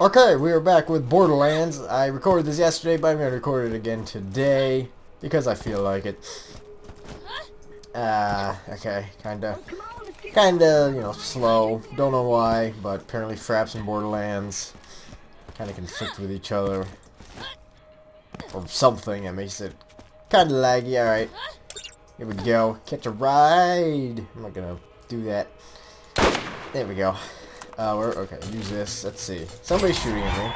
Okay, we are back with Borderlands. I recorded this yesterday, but I'm going to record it again today because I feel like it. Okay, kinda, slow. Don't know why, but apparently Fraps and Borderlands kinda conflict with each other. Or something that makes it kinda laggy. Alright, here we go. Catch a ride! I'm not gonna do that. There we go. Okay, use this. Let's see. Somebody's shooting at me.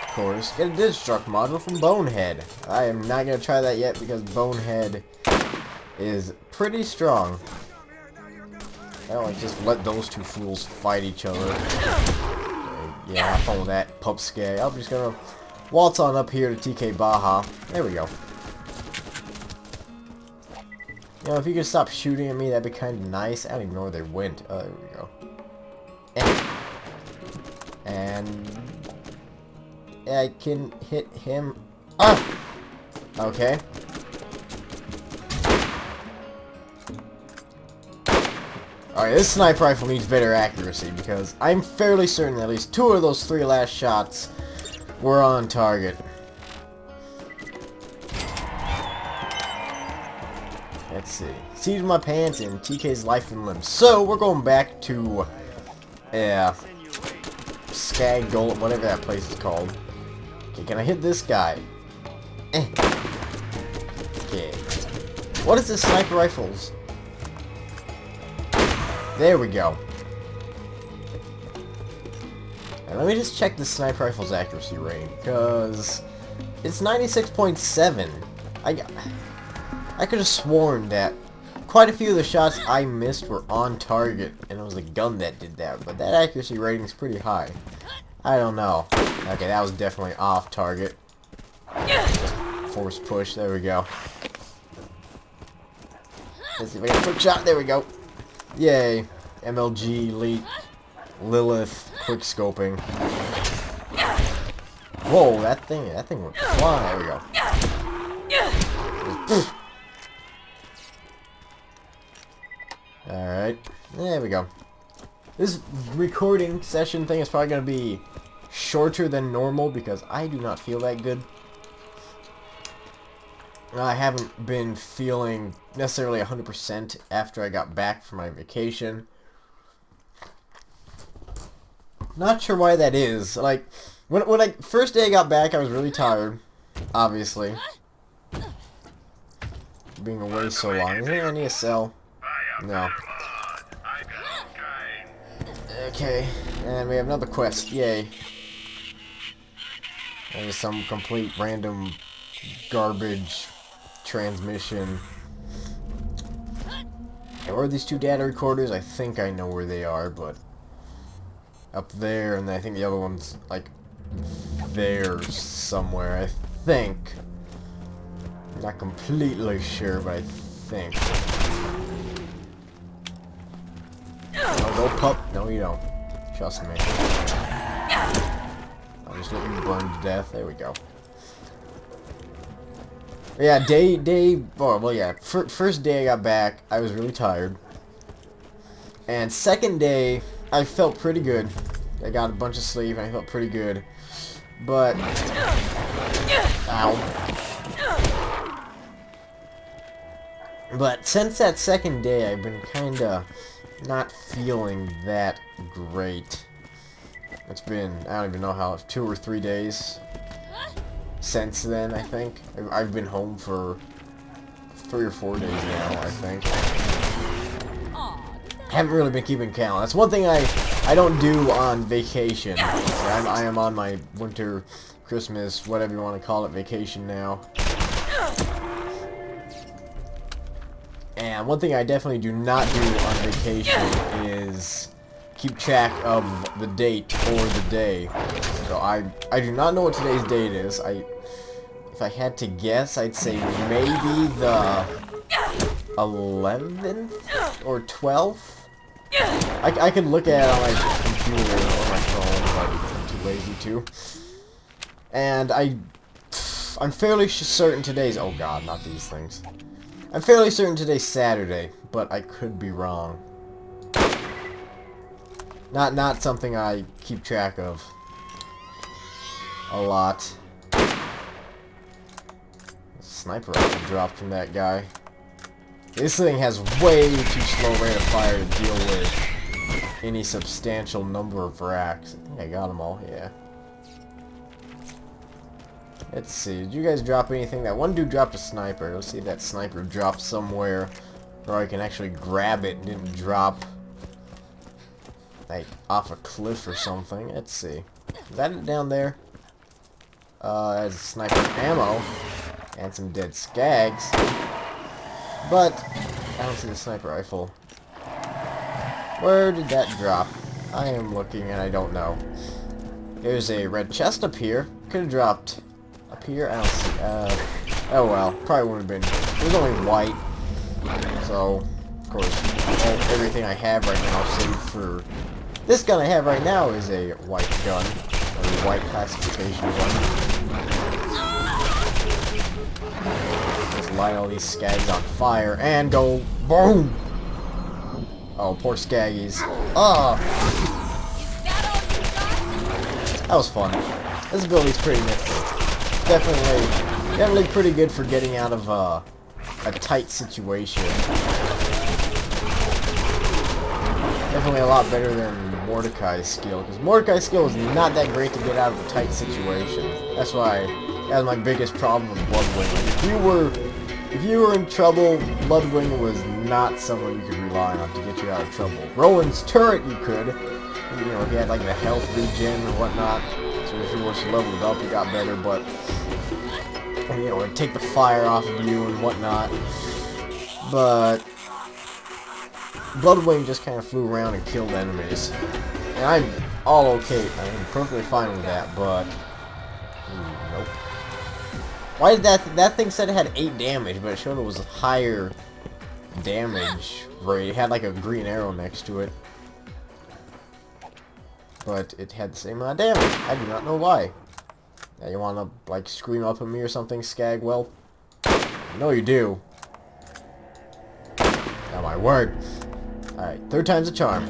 Of course. Get a Destruct module from Bonehead. I am not going to try that yet because Bonehead is pretty strong. I don't like just let those two fools fight each other. Okay, yeah, I'll follow that pup scare. I'm just going to waltz on up here to TK Baja. There we go. You know, if you could stop shooting at me, that'd be kind of nice. I don't even know where they went. Oh, there we go. And I can hit him. Ah! Okay. Alright, this sniper rifle needs better accuracy because I'm fairly certain at least 2 of those 3 last shots were on target. Let's see. Seized my pants and TK's life and limb. So, we're going back to Skag Gold, whatever that place is called. Okay, can I hit this guy? Okay. What is this sniper rifles? There we go. Now, let me just check the sniper rifle's accuracy rating, because it's 96.7. I could have sworn that quite a few of the shots I missed were on target, and it was a gun that did that, but that accuracy rating is pretty high. I don't know. Okay, that was definitely off target. Force push, there we go. Let's see if I get a quick shot, there we go. Yay. MLG, Elite, Lilith, quick scoping. Whoa, that thing went flying, there we go. Alright, there we go. This recording session thing is probably going to be shorter than normal because I do not feel that good. I haven't been feeling necessarily 100% after I got back from my vacation. Not sure why that is. Like, when I first day I got back, I was really tired, obviously. Being away so long. Is there any SL? No. Okay, and we have another quest. Yay. There's some complete random garbage transmission. Okay, where are these 2 data recorders? I think I know where they are, but up there, and I think the other one's like there somewhere, I think. I'm not completely sure, but I think. Oh, go pup. No, you don't. Trust me. I'll just let you burn to death. There we go. Yeah, first day I got back, I was really tired. And second day, I felt pretty good. I got a bunch of sleep, and I felt pretty good. But... Ow. But since that second day, I've been kinda not feeling that great. It's been, I don't even know how, 2 or 3 days since then, I think. I've been home for 3 or 4 days now, I think. Haven't really been keeping count. That's one thing I don't do on vacation. I am on my winter, Christmas, whatever you want to call it, vacation now. And one thing I definitely do not do on vacation is keep track of the date or the day. So I do not know what today's date is. If I had to guess, I'd say maybe the 11th or 12th. I could look at it on my computer or my phone, but I'm too lazy to. And I'm fairly certain today's... Oh god, not these things. I'm fairly certain today's Saturday, but I could be wrong. Not something I keep track of. a lot. Sniper rifle dropped from that guy. This thing has way too slow rate of fire to deal with any substantial number of racks. I think I got them all, yeah. Let's see, did you guys drop anything? That one dude dropped a sniper. Let's see if that sniper dropped somewhere where I can actually grab it and didn't drop like off a cliff or something. Let's see. Is that it down there? That's sniper ammo and some dead skags. But I don't see the sniper rifle. Where did that drop? I am looking and I don't know. There's a red chest up here. Could have dropped up here. I don't see. Oh well. Probably wouldn't have been. It was only white. So, of course, everything I have right now, save for this gun I have right now, is a white gun. A white classification gun. Just light all these skags on fire and go boom! Oh, poor skaggies. Oh! That was fun. This ability's pretty nifty. Definitely pretty good for getting out of a tight situation. Definitely a lot better than Mordecai's skill, because Mordecai's skill is not that great to get out of a tight situation. That's why that was my biggest problem with Bloodwing. Like, if you were in trouble, Bloodwing was not someone you could rely on to get you out of trouble. Rowan's turret you could, you know, if you had like the health regen or whatnot. So if you were leveled up, you got better, but you know, it'd take the fire off of you and whatnot. But Bloodwing just kind of flew around and killed enemies. And I'm all okay. I'm perfectly fine with that, but nope. Why did that thing said it had 8 damage, but it showed it was a higher damage rate. It had like a green arrow next to it. But it had the same amount of damage. I do not know why. Yeah, you wanna like scream up at me or something, Skag? Well, no you do. Oh my word. Alright, 3rd time's a charm.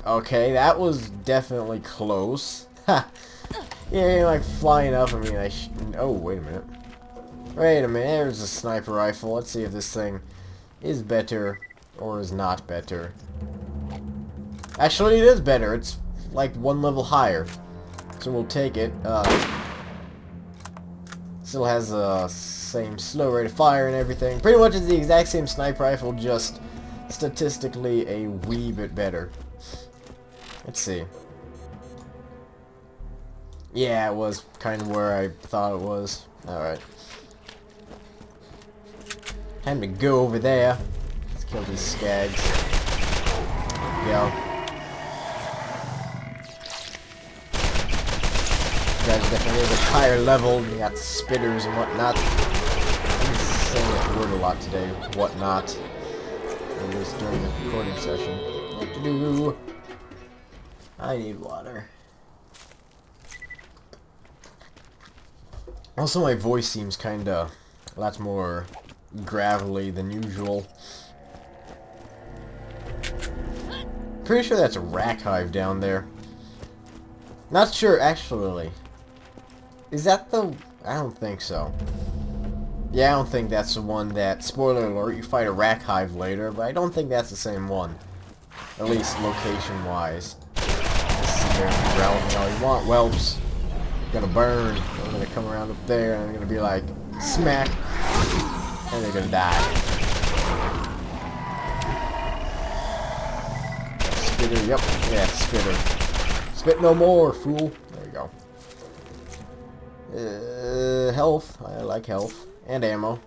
Okay, that was definitely close. Ha! Yeah, you're like flying up at me. Oh, wait a minute. Wait a minute, there's a sniper rifle. Let's see if this thing is better or is not better. Actually, it is better. It's like 1 level higher. So we'll take it. Still has the same slow rate of fire and everything. Pretty much it's the exact same sniper rifle, just statistically a wee bit better. Let's see. Yeah, it was kind of where I thought it was. Alright. Time to go over there. Let's kill these skags. There we go. You guys definitely is a higher level. You got spitters and whatnot. I'm saying that word a lot today. Whatnot. At least during the recording session. What to do? I need water. Also, my voice seems kinda a lot more gravelly than usual. Pretty sure that's a rack hive down there. Not sure, actually. Is that the... I don't think so. Yeah, I don't think that's the one that... Spoiler alert, you fight a rack hive later, but I don't think that's the same one. At least location-wise. Just sit there and growl me all you want, whelps. Gonna burn. I'm gonna come around up there and I'm gonna be like, smack. And they're gonna die. Spitter, yep. Yeah, spitter. Spit no more, fool. There you go. Health. I like health. And ammo.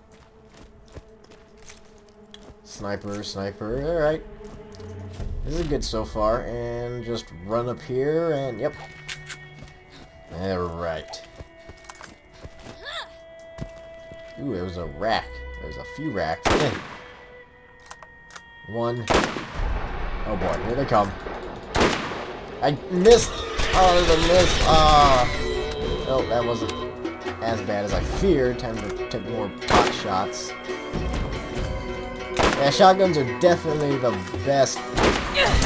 Sniper, sniper. Alright. This is good so far. And just run up here and, yep. Alright. Ooh, there was a rack. There's a few racks. One. Oh boy, here they come. I missed! Oh, there's a miss! Ah! Oh, that wasn't as bad as I feared. Time to take more pot shots. Yeah, shotguns are definitely the best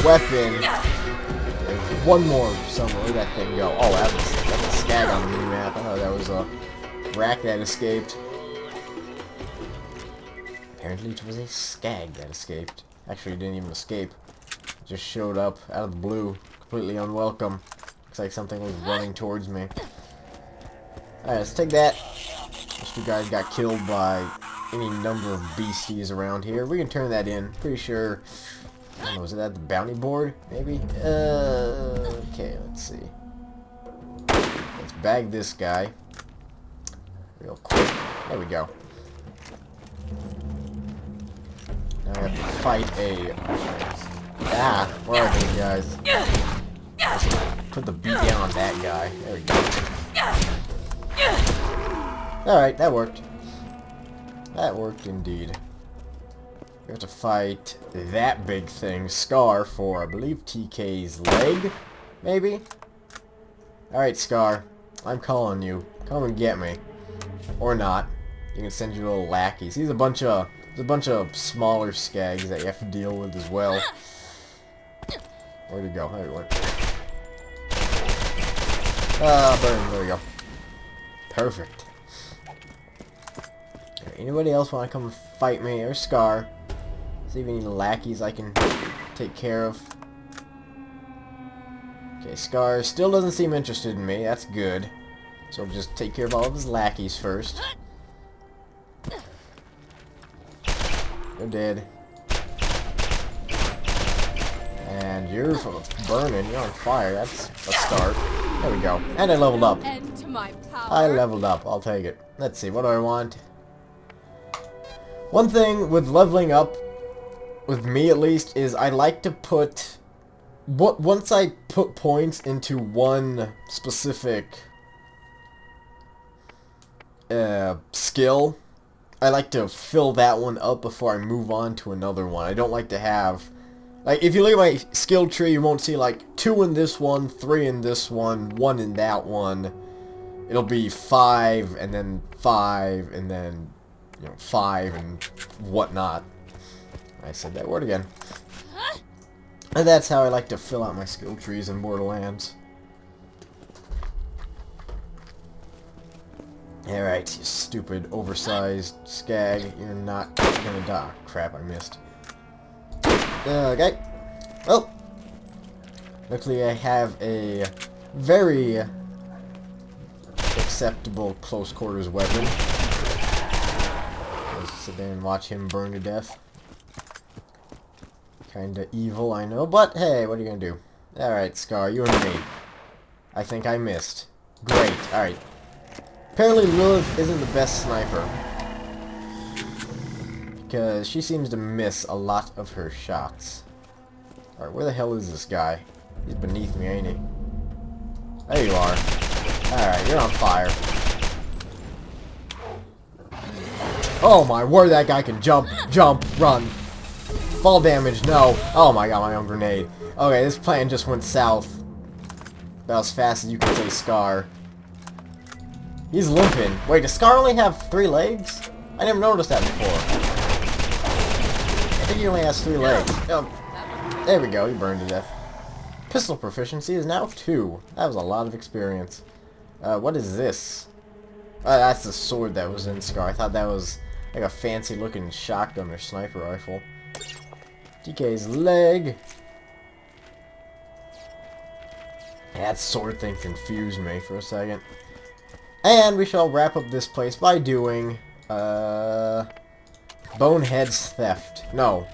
weapon. There's one more somewhere. Where'd that thing go? Oh, that's a skag on the minimap. I thought that was a rack that escaped. Apparently it was a skag that escaped. Actually, it didn't even escape. It just showed up out of the blue. Completely unwelcome. Looks like something was running towards me. Alright, let's take that. Those two guys got killed by any number of beasties around here. We can turn that in. Pretty sure... I don't know, is that the bounty board? Maybe? Okay, let's see. Let's bag this guy. Real quick. There we go. Now we have to fight a... Ah! Where are these guys? Put the beat down on that guy. There we go. Alright, that worked. That worked indeed. We have to fight that big thing, Scar, for, I believe, TK's leg? Maybe? Alright, Scar. I'm calling you. Come and get me. Or not. You can send your little lackeys. There's a bunch of smaller skags that you have to deal with as well. Where'd he go? There he went. Burn. There we go. Perfect. Anybody else want to come fight me? Or Scar? See if any lackeys I can take care of. Okay, Scar still doesn't seem interested in me. That's good. So I'll just take care of all of his lackeys first. You're dead. And you're burning. You're on fire. That's a start. There we go. And I leveled up. I leveled up. I'll take it. Let's see. What do I want? One thing with leveling up, with me at least, is I like to put... Once I put points into one specific skill, I like to fill that one up before I move on to another one. I don't like to have... Like, if you look at my skill tree, you won't see, like, 2 in this one, 3 in this one, 1 in that one. It'll be 5, and then 5, and then, 5, and whatnot. I said that word again. And that's how I like to fill out my skill trees in Borderlands. Alright, you stupid, oversized skag. You're not gonna die. Crap, I missed. Okay. Well, luckily I have a very acceptable close quarters weapon. Just sit there and watch him burn to death. Kinda evil, I know, but hey, what are you gonna do? Alright, Scar, you and me. I think I missed. Great, alright. Apparently Lilith isn't the best sniper. Because she seems to miss a lot of her shots. Alright, where the hell is this guy? He's beneath me, ain't he? There you are. Alright, you're on fire. Oh my word, that guy can jump, run. Fall damage, no. Oh my god, my own grenade. Okay, this plan just went south. About as fast as you can say Scar. He's limping. Wait, does Scar only have 3 legs? I never noticed that before. I think he only has 3 legs. Oh, there we go, he burned to death. Pistol proficiency is now 2. That was a lot of experience. What is this? That's the sword that was in Scar. I thought that was like a fancy looking shotgun or sniper rifle. DK's leg. That sword thing confused me for a second. And we shall wrap up this place by doing, Bonehead's Theft. No.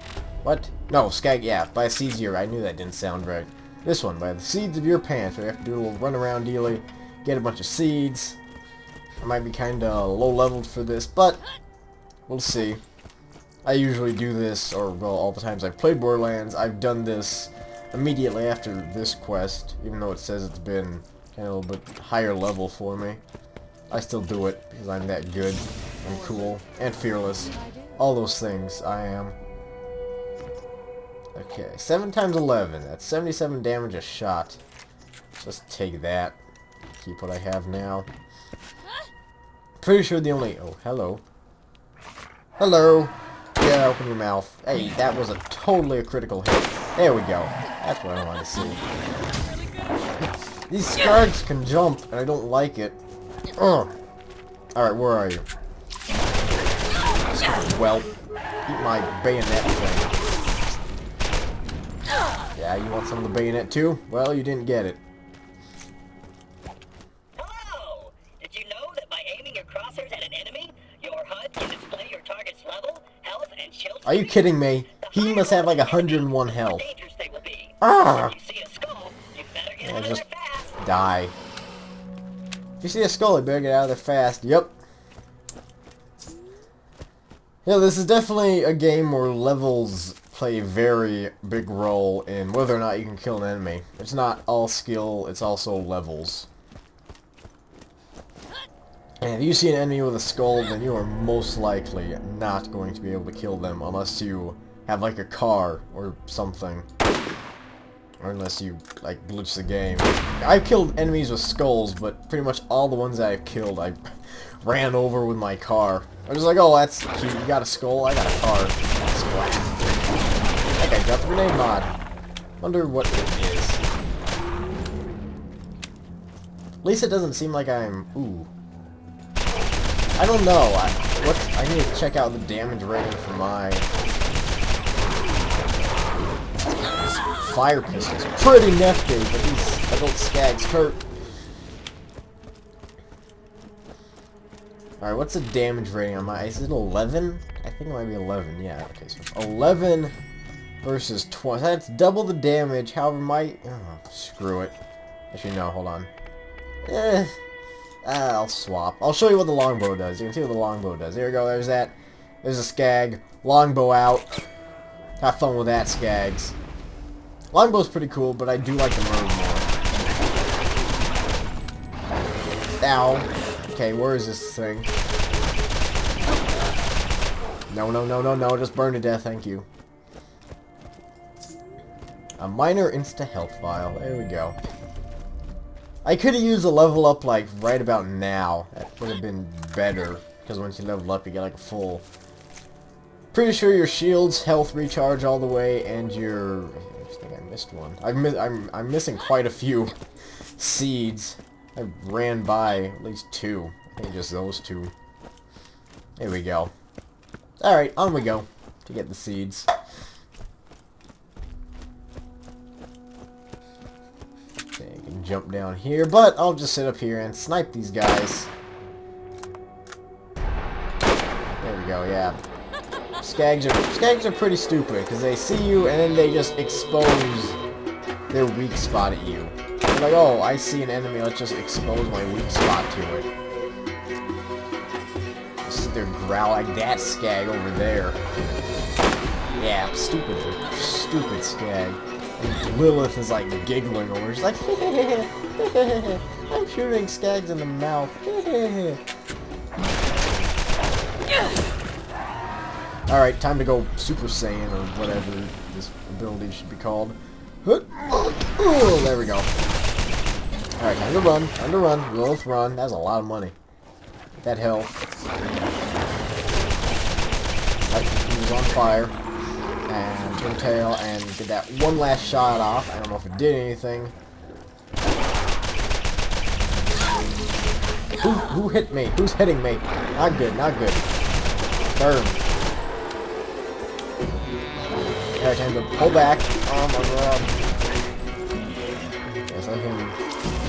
What? No, Skag, yeah, by the seeds of your... I knew that didn't sound right. This one, by the seeds of your pants. We have to do a little run around dealy, get a bunch of seeds. I might be kinda low leveled for this, but we'll see. I usually do this, or well, all the times I've played Borderlands, I've done this immediately after this quest, even though it says it's been kind of a little bit higher level for me. I still do it, because I'm that good, and cool, and fearless. All those things, I am. Okay, 7 times 11, that's 77 damage a shot. Let's take that, keep what I have now. Pretty sure the only... Oh, hello. Hello! Yeah, open your mouth. Hey, that was totally a critical hit. There we go. That's what I want to see. These scards can jump, and I don't like it. Ugh. Alright, where are you? Well, eat my bayonet thing. Yeah, you want some of the bayonet too? Well, you didn't get it. Hello! Did you know that by aiming your crosshairs at an enemy, your HUD can display your target's level, health, and shield? Are you kidding me? He must have like 101 health. Ah! If you see a skull, you better get Yeah, out of just there fast. die. If you see a skull, you better get out of there fast. Yep. Yeah, this is definitely a game where levels play a very big role in whether or not you can kill an enemy. It's not all skill, it's also levels. And if you see an enemy with a skull, then you are most likely not going to be able to kill them unless you have like a car or something. Or unless you, like, glitch the game. I've killed enemies with skulls, but pretty much all the ones that I've killed, I ran over with my car. I was like, oh, that's cute. You got a skull? I got a car. Splat. That guy got the grenade mod. Wonder what it is. At least it doesn't seem like I'm... Ooh. I don't know. I need to check out the damage rating for my... Fire pistols. Pretty nifty, but these adult skags hurt. Alright, what's the damage rating on my... Is it 11? I think it might be 11, yeah. Okay, so 11 versus 20. That's double the damage, however my... Oh, screw it. Actually, no, hold on. I'll swap. I'll show you what the longbow does. You can see what the longbow does. There we go, there's that. There's a skag. Longbow out. Have fun with that, skags. Longbow's pretty cool, but I do like the move more. Ow. Okay, where is this thing? No, no, no, no, no. Just burn to death, thank you. A minor insta-health vial. There we go. I could have used a level up, like, right about now. That would have been better. Because once you level up, you get, like, a full... Pretty sure your shields, health recharge all the way, and your... I think I missed one. I'm missing quite a few seeds. I ran by at least 2. I think just those 2. There we go. Alright, on we go to get the seeds. Okay, I can jump down here, but I'll just sit up here and snipe these guys. There we go, yeah. Skags are pretty stupid, because they see you and then they just expose their weak spot at you. They're like, oh, I see an enemy, let's just expose my weak spot to it. Just sit there and growl like that skag over there. Yeah, stupid skag. And Lilith is like giggling over, she's like, I'm shooting skags in the mouth. Alright, time to go Super Saiyan, or whatever this ability should be called. Oh, there we go. Alright, time to run, time to run. Lilith, run. That's a lot of money. Get that health. He was on fire. And turn tail, and get that one last shot off. I don't know if it did anything. Who hit me? Who's hitting me? Not good, not good. Burn. Alright, time to pull back. Oh my god. Yes, I can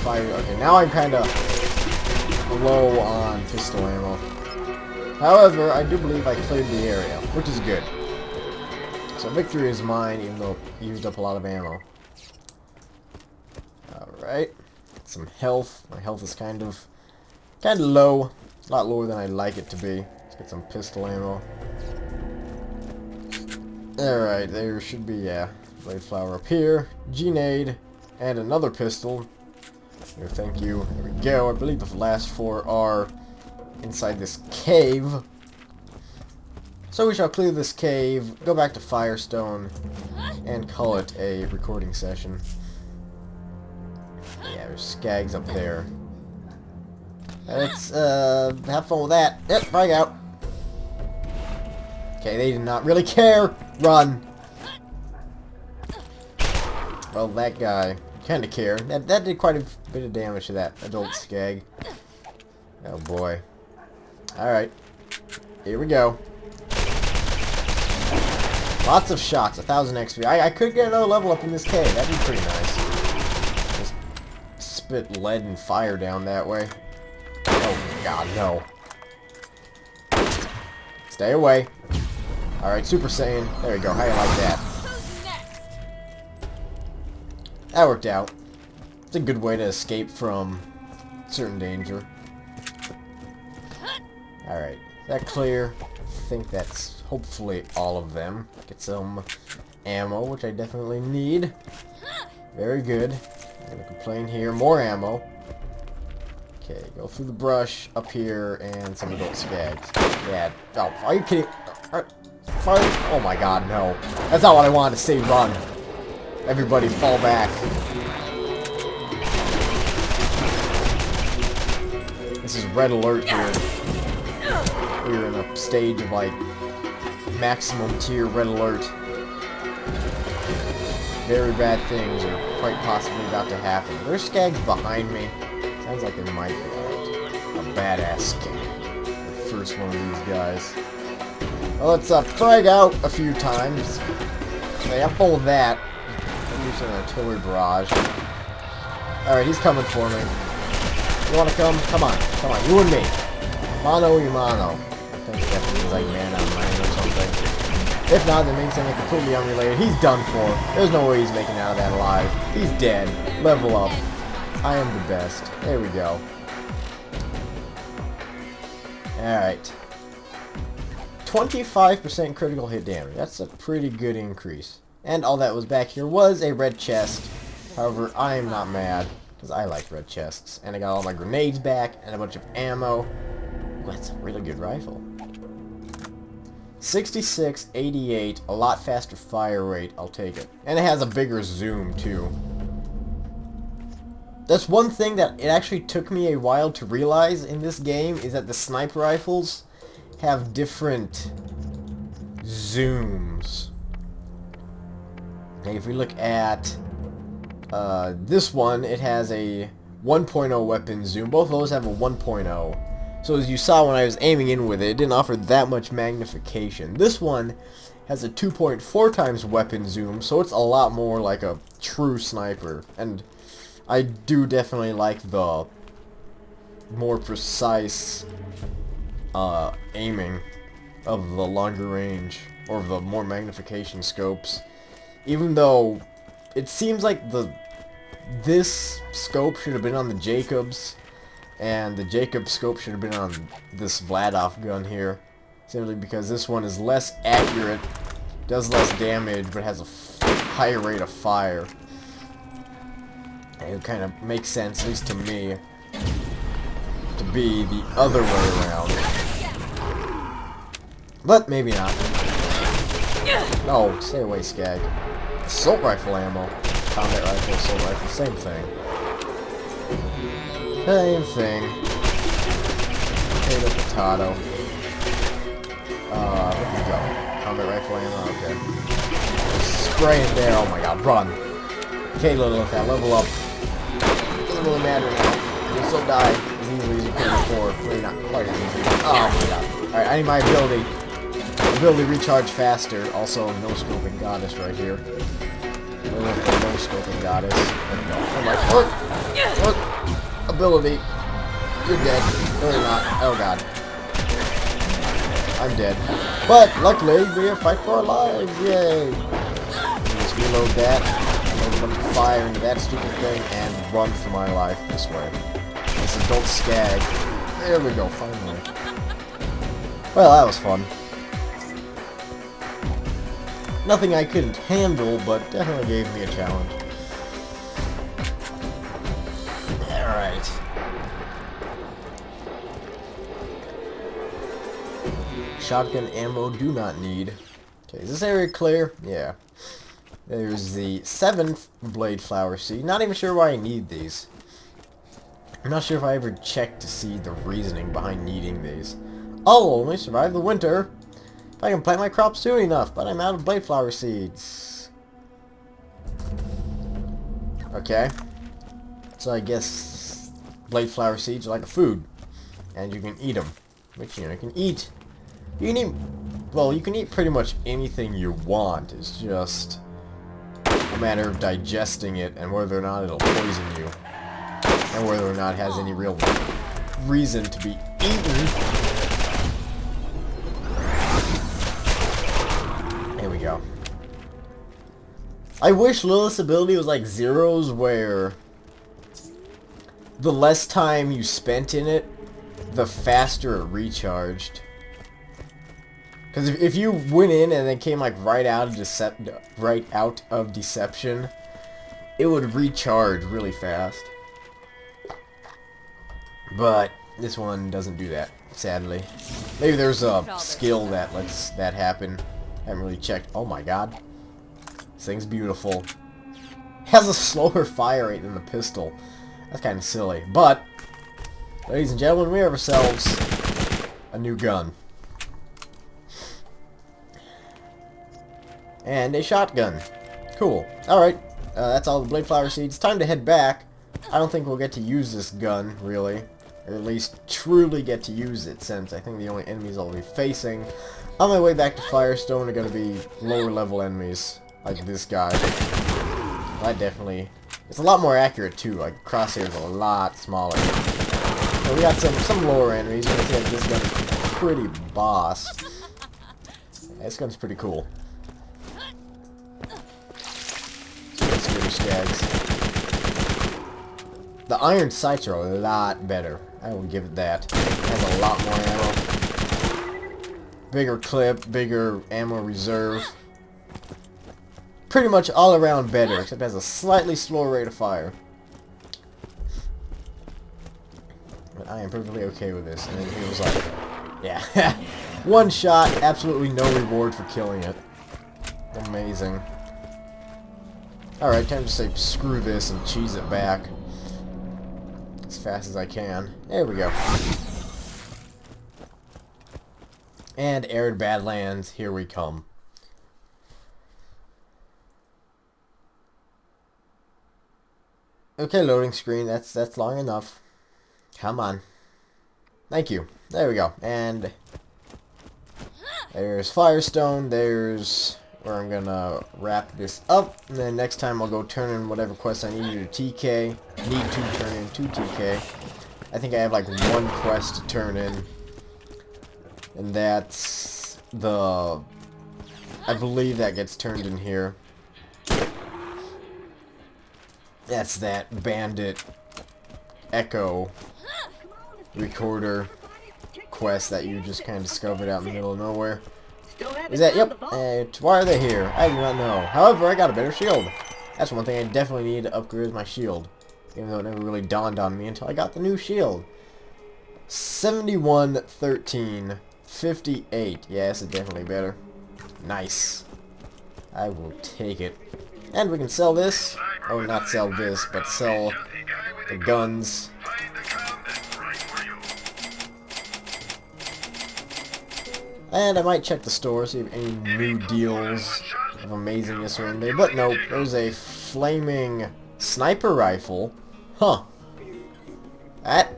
fire. Okay, now I'm kind of low on pistol ammo. However, I do believe I cleared the area, which is good. So victory is mine, even though I used up a lot of ammo. Alright. Some health. My health is kind of low. A lot lower than I'd like it to be. Let's get some pistol ammo. Alright, there should be, yeah, blade flower up here, grenade, and another pistol. Here, thank you. There we go. I believe the last 4 are inside this cave. So we shall clear this cave, go back to Firestone, and call it a recording session. Yeah, there's skags up there. Let's, have fun with that. Yep, frag out. Okay, they did not really care. Run. Well, that guy kind of care. That did quite a bit of damage to that adult skag. Oh boy. Alright. Here we go. Lots of shots. 1,000 XP. I could get another level up in this cave. That'd be pretty nice. Just spit lead and fire down that way. Oh god, no. Stay away. Alright, Super Saiyan. There you go. How you like that? That worked out. It's a good way to escape from certain danger. Alright, is that clear? I think that's hopefully all of them. Get some ammo, which I definitely need. Very good. I'm gonna complain here. More ammo. Okay, go through the brush, up here, and some adult skags. Yeah. Oh, are you kidding? Oh my god, no. That's not what I wanted to say, run. Everybody fall back. This is red alert here. We're in a stage of like maximum tier red alert. Very bad things are quite possibly about to happen. There's skags behind me. Sounds like there might be a badass skag. The first one of these guys. Well, let's frag out a few times. Okay, have fun with that. I'm using an artillery barrage. Alright, he's coming for me. You wanna come? Come on. Come on, you and me. Mano y mano. I think that means like man on man or something. If not, that means something completely unrelated. He's done for. There's no way he's making out of that alive. He's dead. Level up. I am the best. There we go. Alright. 25% critical hit damage. That's a pretty good increase. And all that was back here was a red chest. However, I am not mad, because I like red chests. And I got all my grenades back, and a bunch of ammo. Ooh, that's a really good rifle. 66, 88, a lot faster fire rate, I'll take it. And it has a bigger zoom, too. That's one thing that it actually took me a while to realize in this game, is that the sniper rifles have different zooms. Okay, if we look at this one, it has a 1.0 weapon zoom. Both of those have a 1.0. So as you saw when I was aiming in with it, it didn't offer that much magnification. This one has a 2.4 times weapon zoom, so it's a lot more like a true sniper. And I do definitely like the more precise aiming of the longer range, or the more magnification scopes. Even though it seems like this scope should have been on the Jacobs, and the Jacob scope should have been on this Vladov gun here, simply because this one is less accurate, does less damage, but has a higher rate of fire. And it kind of makes sense, at least to me, to be the other way around. But maybe not. No, stay away, Skag. Assault rifle ammo. Combat rifle, assault rifle, same thing. Same thing. Potato, potato. Where'd you go? Combat rifle ammo, okay. Spray in there, oh my god, run. Okay, Lilith, that level up. Doesn't really matter now. You'll still die as easily as you could before. Maybe not quite as easy. Oh my god. Alright, I need my ability. Ability recharge faster. Also, no-scoping goddess right here. Lilith, the no-scoping goddess. There we go. Come on. Look. Ability. You're dead. No, you're not. Oh god. I'm dead. But, luckily, we fight for our lives. Yay. Just reload that. A bunch of fire into that stupid thing and run for my life this way. This adult skag. There we go, finally. Well, that was fun. Nothing I couldn't handle, but definitely gave me a challenge. Alright. Shotgun ammo do not need. Okay, is this area clear? Yeah. There's the 7th blade flower seed. Not even sure why I need these. I'm not sure if I ever checked to see the reasoning behind needing these. I'll only survive the winter if I can plant my crop soon enough, but I'm out of blade flower seeds. Okay. So I guess blade flower seeds are like a food. And you can eat them. Which, you know, you can eat. You can eat... Well, you can eat pretty much anything you want. It's just a matter of digesting it and whether or not it'll poison you. And whether or not it has any real reason to be eaten. There we go. I wish Lilith's ability was like Zero's, where the less time you spent in it, the faster it recharged. Because if you went in and then came like right out of Deception, it would recharge really fast. But this one doesn't do that, sadly. Maybe there's a skill that lets that happen. I haven't really checked. Oh my god. This thing's beautiful. Has a slower fire rate than the pistol. That's kind of silly. But, ladies and gentlemen, we have ourselves a new gun. And a shotgun. Cool. Alright, that's all the blade flower seeds. Time to head back. I don't think we'll get to use this gun, really. Or at least truly get to use it, since I think the only enemies I'll be facing on my way back to Firestone are going to be lower level enemies. Like this guy. That definitely... It's a lot more accurate too. Like Crosshair's a lot smaller. So we got some lower enemies. You can see that this gun is pretty boss. Yeah, this gun's pretty cool. Skags. The iron sights are a lot better. I will give it that. It has a lot more ammo. Bigger clip, bigger ammo reserve. Pretty much all around better, except it has a slightly slower rate of fire. But I am perfectly okay with this. And it was like, yeah. One shot, absolutely no reward for killing it. Amazing. Alright, time to say screw this and cheese it back. As fast as I can. There we go. And Arid Badlands, here we come. Okay, loading screen, that's long enough. Come on. Thank you. There we go. And there's Firestone, there's where I'm gonna wrap this up, and then next time I'll go turn in whatever quest I need to TK. Need to turn in to TK. I think I have like one quest to turn in, and that's the... I believe that gets turned in here. That's that bandit echo recorder quest that you just kind of discovered out in the middle of nowhere. Is that? Yep. Why are they here? I do not know. However, I got a better shield. That's one thing I definitely need to upgrade my shield. Even though it never really dawned on me until I got the new shield. 71, 13, 58. Yes, it's definitely better. Nice. I will take it. And we can sell this. Or not sell this, but sell the guns. And I might check the store, see if any new deals of amazingness are in there. But nope, there's a flaming sniper rifle. Huh. That...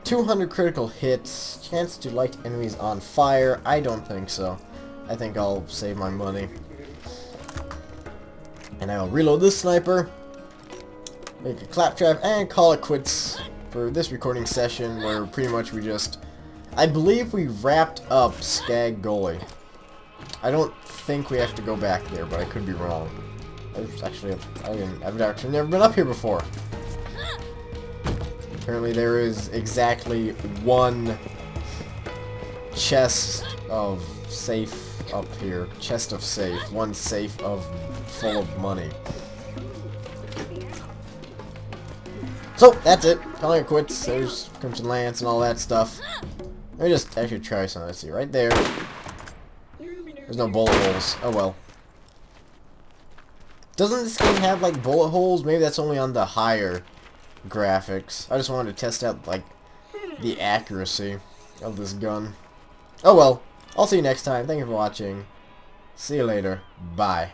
200 critical hits. Chance to light enemies on fire. I don't think so. I think I'll save my money. And I'll reload this sniper. Make a claptrap and call it quits for this recording session, where pretty much we just... I believe we wrapped up Skag Gully. I don't think we have to go back there, but I could be wrong. I've actually never been up here before. Apparently there is exactly one chest of safe up here. Chest of safe. One safe of full of money. So, that's it. Calling it quits. There's Crimson Lance and all that stuff. Let me just actually try something. Let's see. Right there. There's no bullet holes. Oh well. Doesn't this game have, like, bullet holes? Maybe that's only on the higher graphics. I just wanted to test out, like, the accuracy of this gun. Oh well. I'll see you next time. Thank you for watching. See you later. Bye.